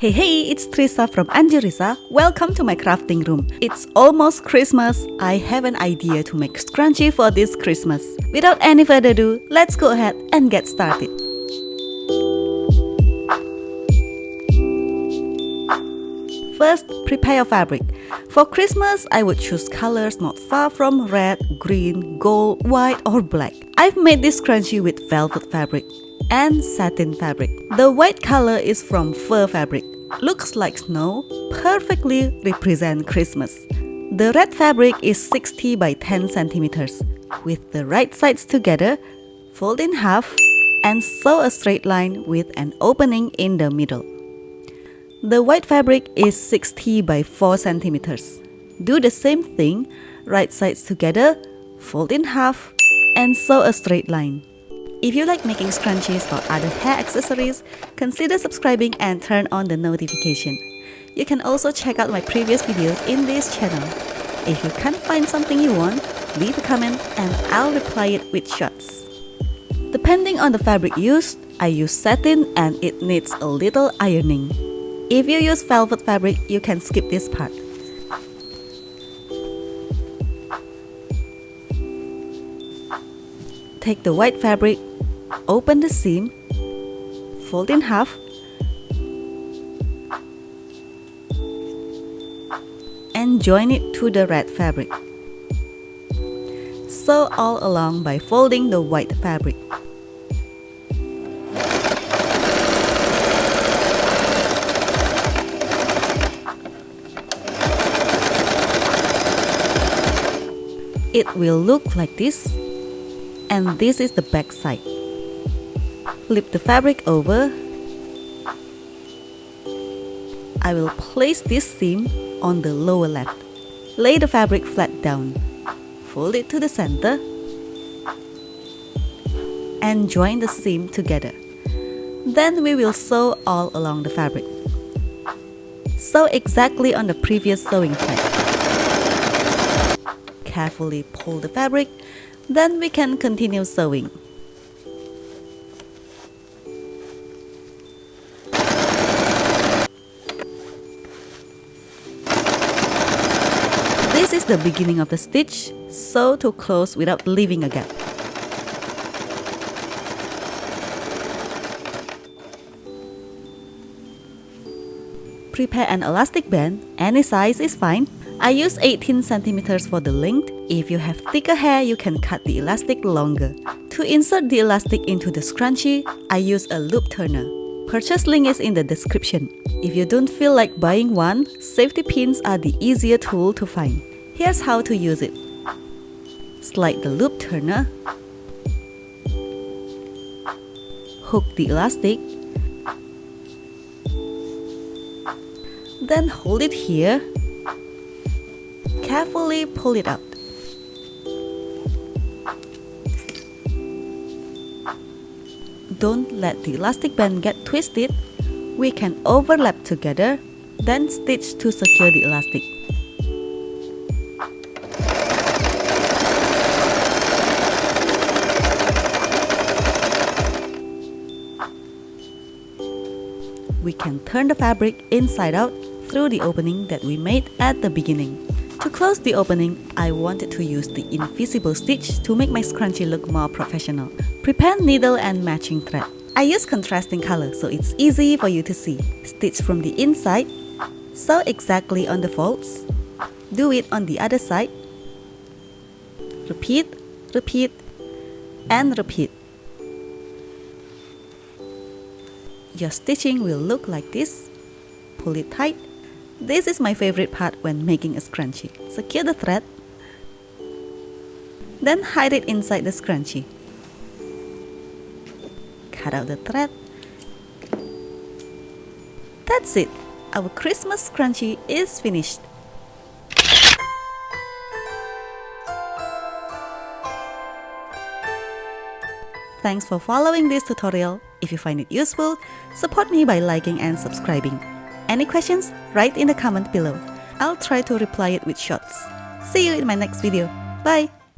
Hey, it's Trisa from Anjurisa. Welcome to my crafting room. It's almost Christmas. I have an idea to make scrunchie for this Christmas. Without any further ado, let's go ahead and get started. First, prepare your fabric. For Christmas, I would choose colors not far from red, green, gold, white or black. I've made this scrunchie with velvet fabric and satin fabric. The white color is from fur fabric. Looks like snow, perfectly represent Christmas. The red fabric is 60 by 10 centimeters. With the right sides together, fold in half and sew a straight line with an opening in the middle. The white fabric is 60 by 4 centimeters. Do the same thing, right sides together, fold in half and sew a straight line. If you like making scrunchies or other hair accessories, consider subscribing and turn on the notification. You can also check out my previous videos in this channel. If you can't find something you want, leave a comment and I'll reply it with shots. Depending on the fabric used, I use satin and it needs a little ironing. If you use velvet fabric, you can skip this part. Take the white fabric, open the seam, fold in half, and join it to the red fabric. Sew all along by folding the white fabric. It will look like this. And this is the back side. Flip the fabric over. I will place this seam on the lower left. Lay the fabric flat down. Fold it to the center. And join the seam together. Then we will sew all along the fabric. Sew exactly on the previous sewing thread. Carefully pull the fabric. Then we can continue sewing. This is the beginning of the stitch, sew to close without leaving a gap. Prepare an elastic band, any size is fine. I use 18 centimeters for the length. If you have thicker hair, you can cut the elastic longer. To insert the elastic into the scrunchie, I use a loop turner. Purchase link is in the description. If you don't feel like buying one, safety pins are the easier tool to find. Here's how to use it. Slide the loop turner. Hook the elastic. Then hold it here. Carefully pull it out. Don't let the elastic band get twisted. We can overlap together, then stitch to secure the elastic. We can turn the fabric inside out through the opening that we made at the beginning. To close the opening, I wanted to use the invisible stitch to make my scrunchie look more professional. Prepare needle and matching thread. I use contrasting color so it's easy for you to see. Stitch from the inside, sew exactly on the folds. Do it on the other side. Repeat, repeat, and repeat. Your stitching will look like this. Pull it tight. This is my favorite part when making a scrunchie. Secure the thread. Then hide it inside the scrunchie. Cut out the thread. That's it. Our Christmas scrunchie is finished. Thanks for following this tutorial. If you find it useful, support me by liking and subscribing. Any questions? Write in the comment below. I'll try to reply it with shots. See you in my next video. Bye!